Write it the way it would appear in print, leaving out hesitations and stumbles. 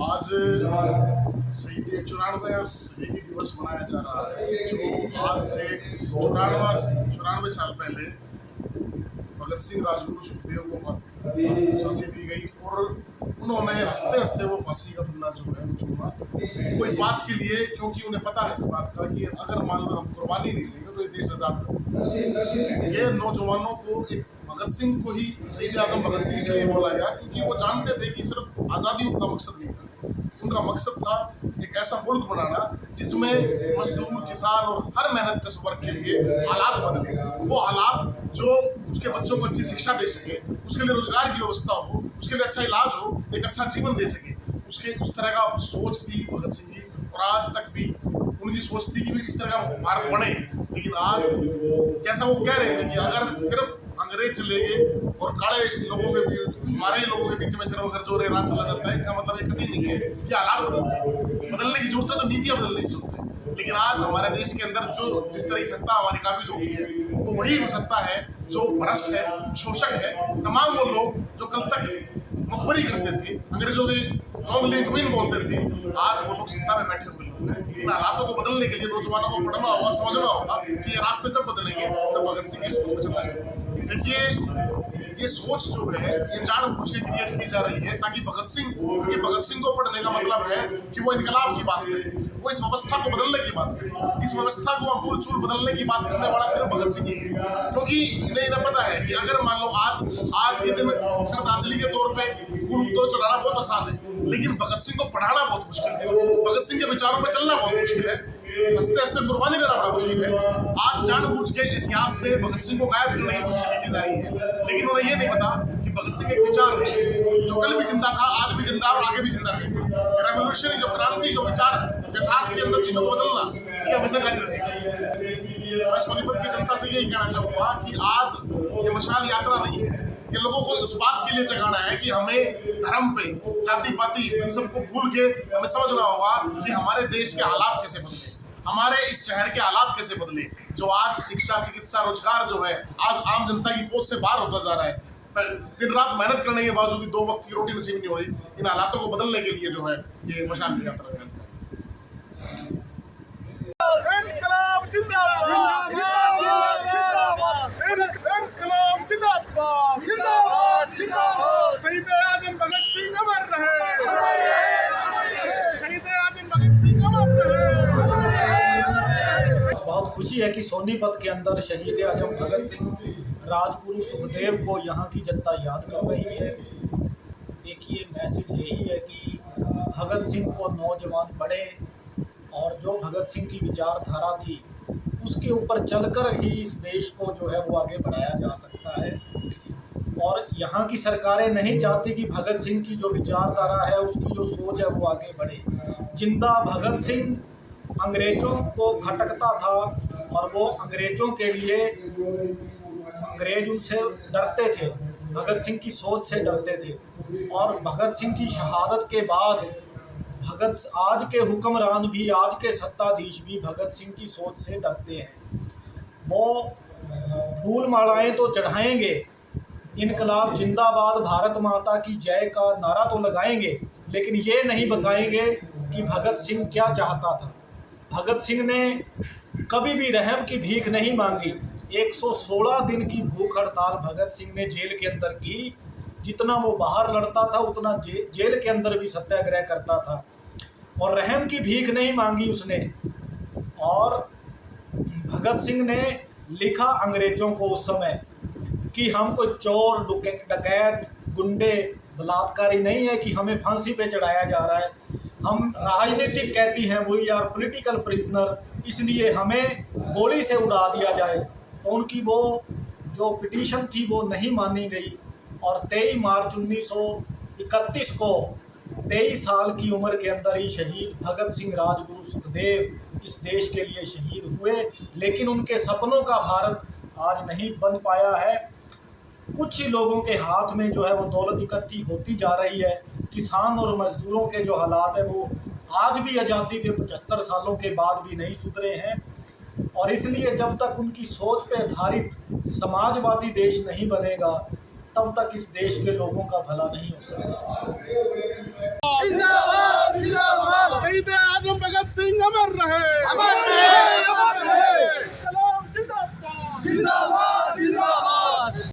आज शहीदी 94वां शहीदी दिवस मनाया जा रहा है, जो आज से 94 साल पहले भगत सिंह, राजगुरु, सुखदेव को फांसी दी गई और उन्होंने हंसते हंसते वो फांसी का फंदा जो है वो चूमा, वो इस बात के लिए, क्योंकि उन्हें पता है इस बात का कि अगर मान लो हम कुर्बानी नहीं देंगे तो ये देश आजाद होगा। ये नौजवानों को, एक भगत सिंह को ही शहीद आजम भगत सिंह इसलिए बोला गया क्योंकि वो जानते थे कि सिर्फ आज़ादी उनका मकसद नहीं था, उनका मकसद था एक ऐसा मुल्क बनाना जिसमें मजदूर, किसान और हर मेहनत कश वर्ग के लिए हालात बदले, वो हालात जो उसके बच्चों को अच्छी शिक्षा दे सके, उसके लिए रोजगार की व्यवस्था हो, उसके लिए अच्छा इलाज हो, एक अच्छा जीवन दे सके, उसके उस तरह का सोच थी भगत सिंह की। और आज तक भी उनकी सोच थी कि भी इस तरह का भारत बने। लेकिन आज जैसा वो कह रहे थे कि अगर सिर्फ अंग्रेज चले गए और काले लोगों के भी, हमारे ही लोगों के बीच में सिर्फ अगर जो राज चला जाता है, इसका मतलब ये कभी नहीं है कि हालात बदलने की जरूरत है, तो नीतियां बदलने की जरूरत है। लेकिन आज हमारे देश के अंदर जो जिस तरह की सत्ता हमारी काबिज हो गई है, वो वही सत्ता है जो भ्रष्ट है, शोषक है। तमाम वो लोग जो कल तक मुखबरी करते थे, अंग्रेजों के लॉन्ग लिंक क्वीन बोलते थे, आज वो लोग सत्ता में बैठे हुए लोग हैं। इन हालातों को बदलने के लिए नौजवानों को पढ़ना होगा, समझना होगा कि ये रास्ते जब बदलेंगे जब भगत सिंह की सोच में चलना है। देखिए, ये सोच जो है ये जानबूझ के क्रिएट की जा रही है ताकि भगत सिंह को पढ़ने का मतलब है कि वो इनकलाब की बात करे, वो इस व्यवस्था को बदलने की बात करे। इस व्यवस्था को अमूल चूल बदलने की बात करने वाला सिर्फ भगत सिंह ही है, क्योंकि इन्हें पता है कि अगर मान लो आज के दिन श्रद्धांजलि के तौर पे फूल तो चढ़ाना बहुत आसान है, लेकिन भगत सिंह को पढ़ाना बहुत मुश्किल है, भगत सिंह के विचारों पर चलना बहुत मुश्किल है, हंसते हंसते कुर्बानी देना बड़ा मुश्किल है। आज जानबूझ के इतिहास से भगत सिंह को गायब करने की कोशिश की जा रही है, लेकिन उन्हें ये नहीं पता कि भगत सिंह एक विचार है जो कल भी जिंदा था, आज भी जिंदा और आगे भी जिंदा रहेगा। रेवोल्यूशनरी जो क्रांति, जो विचार यथार्थ के अंदर चीजों को बदलना, ये हमेशा जारी रहेगा। मैं सोनीपत की जनता से यही कहना चाहूंगा कि आज ये मशाल यात्रा नहीं है, ये लोगों को इस बात के लिए जगाना है कि हमें धर्म पे, जाति पाति इन सबको भूल के हमें समझना होगा कि हमारे देश के हालात कैसे बदले, हमारे इस शहर के हालात कैसे बदले, जो आज शिक्षा, चिकित्सा, रोजगार जो है आज आम जनता की पहुंच से बाहर होता जा रहा है। दिन रात मेहनत करने के बावजूद भी 2 वक्त की रोटी नसीब नहीं हो रही। इन हालातों को बदलने के लिए जो है ये मशाल यात्रा है। इनकलाब जिंदाबाद, इनकलाब जिंदाबाद, जिंदाबाद, जिंदाबाद। शहीद आजम भगत सिंह अमर रहे, शहीद आजम भगत सिंह अमर रहे। बहुत खुशी है कि सोनीपत के अंदर शहीद आजम भगत सिंह, राजगुरु, सुखदेव को यहाँ की जनता याद कर रही है। देखिए, मैसेज यही है कि भगत सिंह को नौजवान पढ़े और जो भगत सिंह की विचारधारा थी उसके ऊपर चलकर ही इस देश को जो है वो आगे बढ़ाया जा सकता है। और यहाँ की सरकारें नहीं चाहती कि भगत सिंह की जो विचारधारा है, उसकी जो सोच है वो आगे बढ़े। जिंदा भगत सिंह अंग्रेजों को खटकता था और वो अंग्रेजों के लिए, अंग्रेज उनसे डरते थे, भगत सिंह की सोच से डरते थे। और भगत सिंह की शहादत के बाद आज के हुक्मरान भी, आज के सत्ताधीश भी भगत सिंह की सोच से डरते हैं। वो फूल मालाएं तो चढ़ाएंगे, इनकलाब जिंदाबाद, भारत माता की जय का नारा तो लगाएंगे, लेकिन ये नहीं बताएंगे कि भगत सिंह क्या चाहता था। भगत सिंह ने कभी भी रहम की भीख नहीं मांगी। 116 दिन की भूख हड़ताल भगत सिंह ने जेल के अंदर की। जितना वो बाहर लड़ता था उतना जेल के अंदर भी सत्याग्रह करता था और रहम की भीख नहीं मांगी उसने। और भगत सिंह ने लिखा अंग्रेजों को उस समय कि हम कोई चोर, डकैत, गुंडे, बलात्कारी नहीं है कि हमें फांसी पे चढ़ाया जा रहा है। हम राजनीतिक कैदी हैं, वी आर पॉलिटिकल प्रिजनर, इसलिए हमें गोली से उड़ा दिया जाए। तो उनकी वो जो पिटीशन थी वो नहीं मानी गई और 23 मार्च 1931 को 23 साल की उम्र के अंदर ही शहीद भगत सिंह, राजगुरु, सुखदेव इस देश के लिए शहीद हुए। लेकिन उनके सपनों का भारत आज नहीं बन पाया है। कुछ ही लोगों के हाथ में जो है वो दौलत इकट्ठी होती जा रही है। किसान और मजदूरों के जो हालात है वो आज भी आज़ादी के 75 सालों के बाद भी नहीं सुधरे हैं। और इसलिए जब तक उनकी सोच पे आधारित समाजवादी देश नहीं बनेगा, तब तक इस देश के लोगों का भला नहीं हो सकता। जिंदाबाद